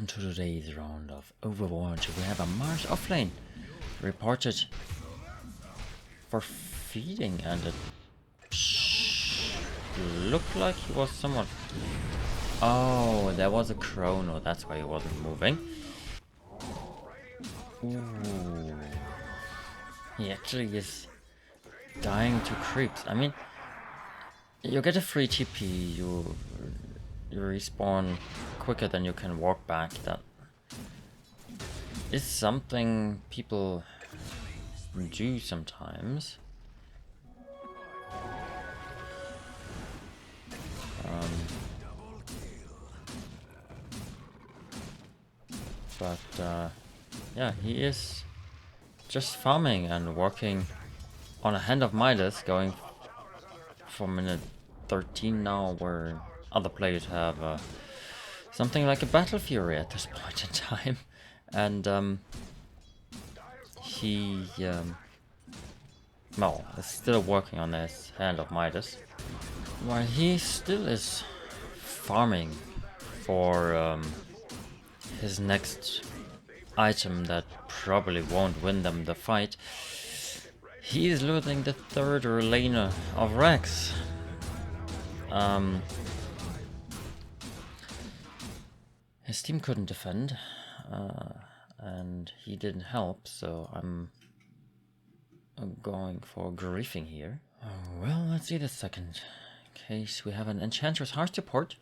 welcome to today's round of Overwatch. We have a Mars offlane reported for feeding, and it looked like he was somewhat... Oh, there was a chrono, that's why he wasn't moving. Ooh. He actually is dying to creeps. I mean, you get a free TP, you respawn quicker than you can walk back. That is something people do sometimes. Yeah, he is just farming and working on a Hand of Midas, going for minute 13 now, where other players have something like a Battle Fury at this point in time. And he well, is still working on his Hand of Midas, while he still is farming for his next item that probably won't win them the fight. He is losing the third laner of Rex. His team couldn't defend, and he didn't help, so I'm going for griefing here. Well, let's see the second case. We have an Enchantress Heart support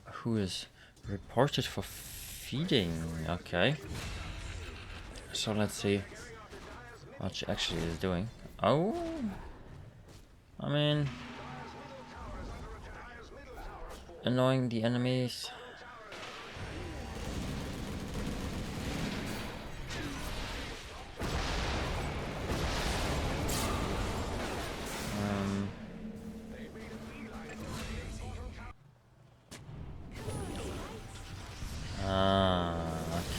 who is reported for feeding. Okay, so let's see what she actually is doing. Oh, I mean, annoying the enemies.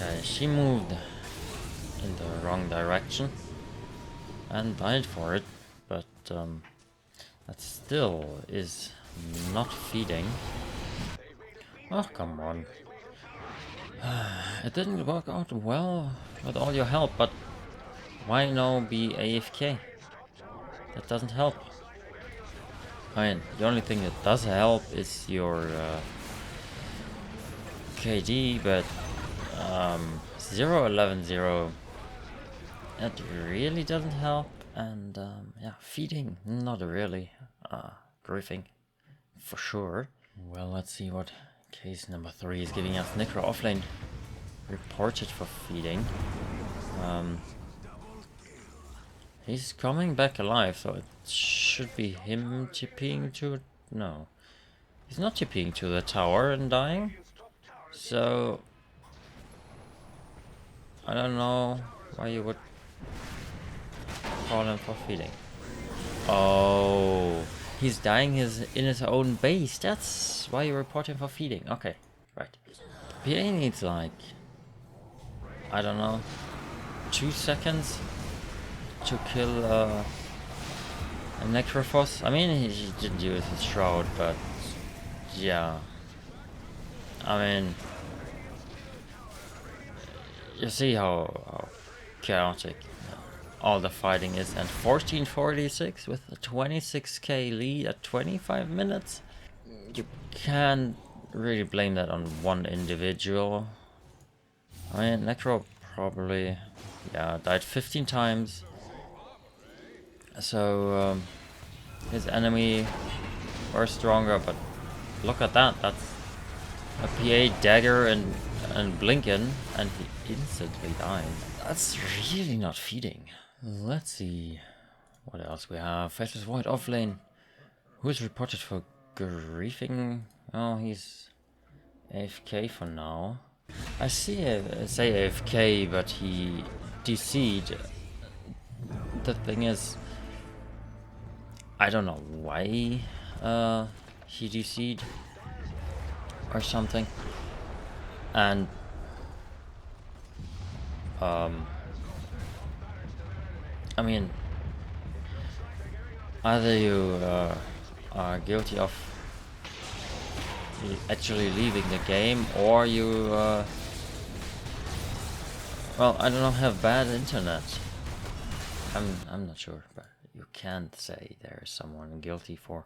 Okay, she moved in the wrong direction and died for it, but that still is not feeding. Oh, come on. It didn't work out well with all your help, but why now be AFK? That doesn't help. I mean, the only thing that does help is your KD, but 0-11-0, that really doesn't help. And yeah, feeding, not really. Griefing, for sure. Well, let's see what case number 3 is giving us. Necro offlane reported for feeding. He's coming back alive, so it should be him TPing to... No, he's not TPing to the tower and dying. So I don't know why you would call him for feeding. Oh, he's dying in his own base. That's why you report him for feeding. Okay, right. PA needs like, I don't know, 2 seconds to kill a Necrophos. I mean, he didn't use his shroud, but yeah. I mean, you see how chaotic all the fighting is, and 1446 with a 26k lead at 25 minutes. You can't really blame that on one individual. I mean, Necro probably, yeah, died 15 times. So his enemy were stronger, but look at that. That's a PA dagger and Blinken, and he instantly died. That's really not feeding. Let's see what else we have. Faceless Void offlane, who is reported for griefing. Oh, he's AFK for now. I say AFK, but he DC'd. The thing is, I don't know why he DC'd or something. And I mean, either you are guilty of actually leaving the game, or you Well, I don't have bad internet. I'm not sure, but you can't say there's someone guilty for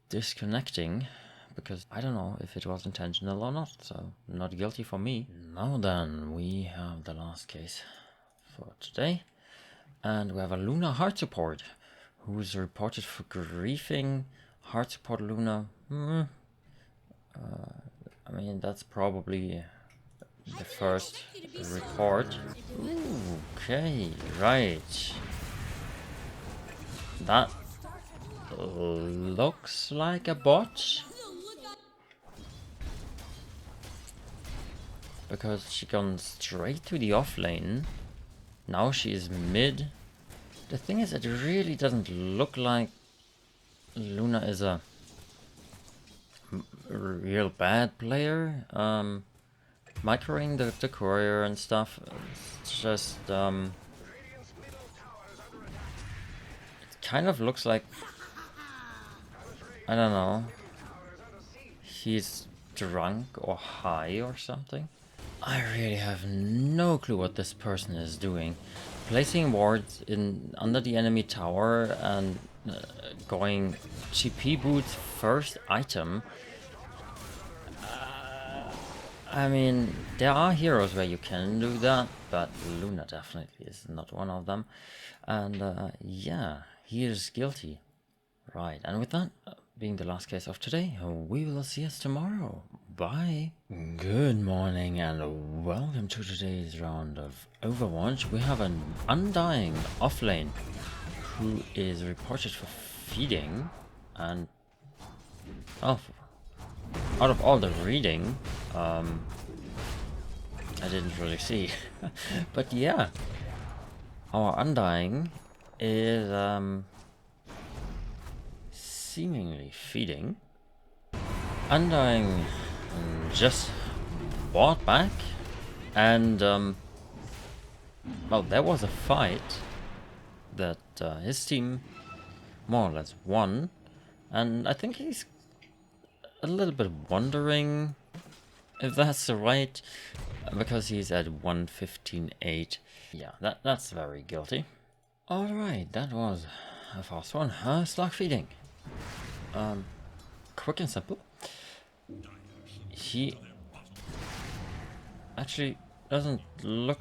disconnecting, because I don't know if it was intentional or not, so not guilty for me. Now then, we have the last case for today, and we have a Luna heart support who's reported for griefing. Heart support Luna. I mean, that's probably the first report. Ooh, okay, right. That looks like a bot, because she gone straight to the off lane. Now she is mid. The thing is, it really doesn't look like Luna is a real bad player. Microing the courier and stuff, it's just it kind of looks like, I don't know, he's drunk or high or something. I really have no clue what this person is doing. Placing wards in under the enemy tower and going GP boots first item. I mean, there are heroes where you can do that, but Luna definitely is not one of them. And yeah, he is guilty. Right, and with that being the last case of today, we will see us tomorrow. Bye. Good morning and welcome to today's round of Overwatch. We have an Undying offlane who is reported for feeding, and oh, out of all the reading, I didn't really see. But yeah, our Undying is seemingly feeding. Undying just bought back, and well, there was a fight that his team more or less won, and I think he's a little bit wondering if that's right, because he's at 115.8. Yeah, that's very guilty. Alright, that was a fast one. Slug feeding. Quick and simple. He actually doesn't look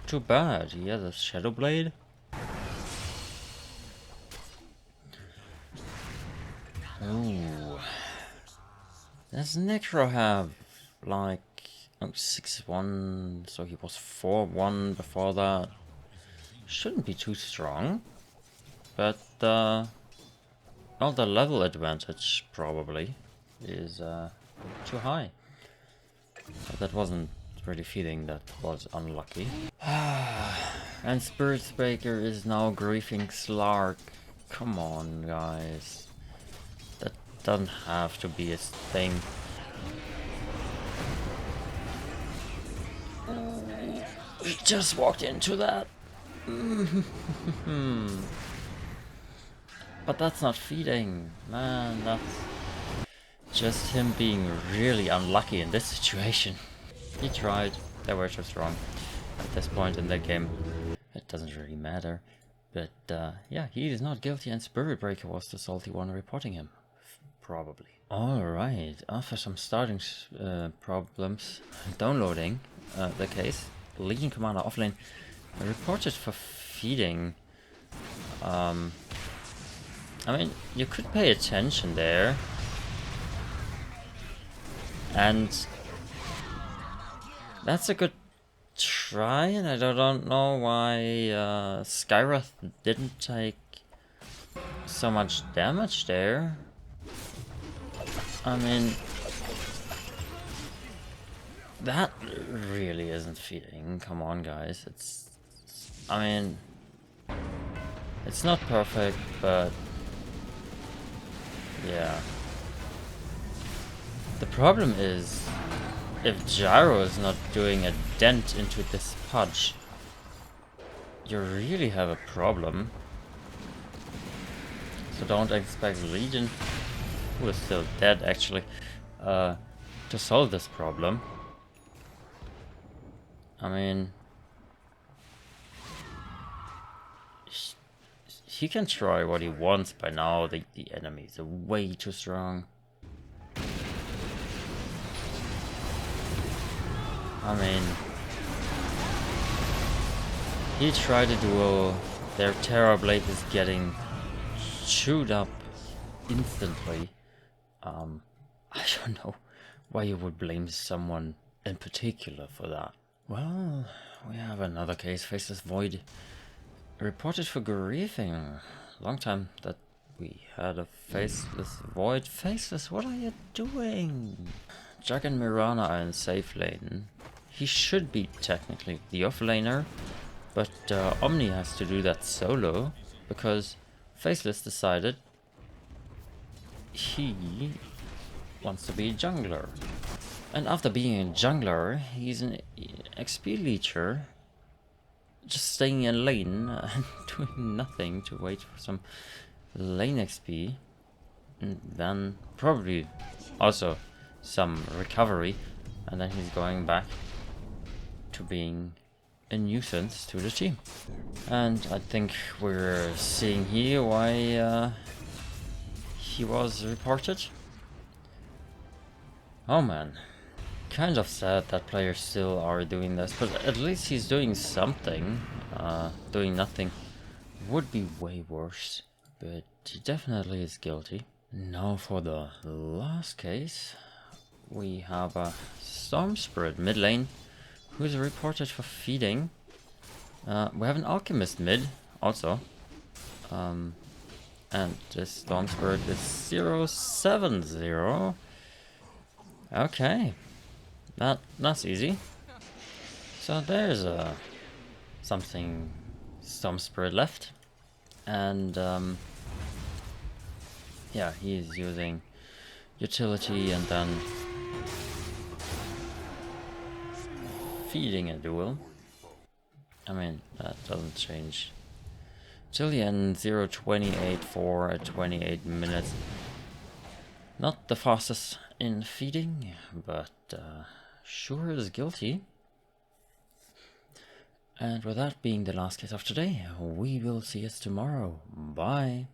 too bad. He has a Shadow Blade. Ooh. Does Necro have like 6-1, so he was 4-1 before that. Shouldn't be too strong, but well, the level advantage probably is too high. But that wasn't really feeding, that was unlucky. And Spirit Breaker is now griefing Slark. Come on, guys. That doesn't have to be a thing. We just walked into that. But that's not feeding, man. That's just him being really unlucky in this situation. He tried. They were just wrong at this point in the game. It doesn't really matter. But yeah, he is not guilty, and Spirit Breaker was the salty one reporting him. Probably. Alright, after some starting problems downloading the case, Legion Commander offlane reported for feeding. I mean, you could pay attention there. And that's a good try, and I don't know why Skywrath didn't take so much damage there. I mean, that really isn't feeding. Come on, guys. I mean, it's not perfect, but yeah. The problem is, if Gyro is not doing a dent into this pudge, you really have a problem. So don't expect Legion, who is still dead actually, to solve this problem. I mean, he can try what he wants by now. The enemies are way too strong. I mean, he tried a duel. Their Terror Blade is getting chewed up instantly. I don't know why you would blame someone in particular for that. Well, we have another case, Faceless Void. Reported for grieving. Long time that we had a Faceless Void. Faceless, what are you doing? Jack and Mirana are in safe lane. He should be technically the offlaner, but Omni has to do that solo because Faceless decided he wants to be a jungler. And after being a jungler, he's an XP leecher, just staying in lane and doing nothing to wait for some lane XP, and then probably also some recovery, and then he's going back to being a nuisance to the team. And I think we're seeing here why he was reported. Oh man, kind of sad that players still are doing this, but at least he's doing something. Doing nothing would be way worse, but he definitely is guilty. Now for the last case, we have a Storm Spirit mid lane who's reported for feeding. We have an Alchemist mid also. And this Storm Spirit is 070. Okay, that's easy. So there's something Storm Spirit left, and yeah, he's using utility and then feeding a duel. I mean, that doesn't change. Till the end, 0.28 for 28 minutes. Not the fastest in feeding, but sure is guilty. And with that being the last case of today, we will see us tomorrow. Bye.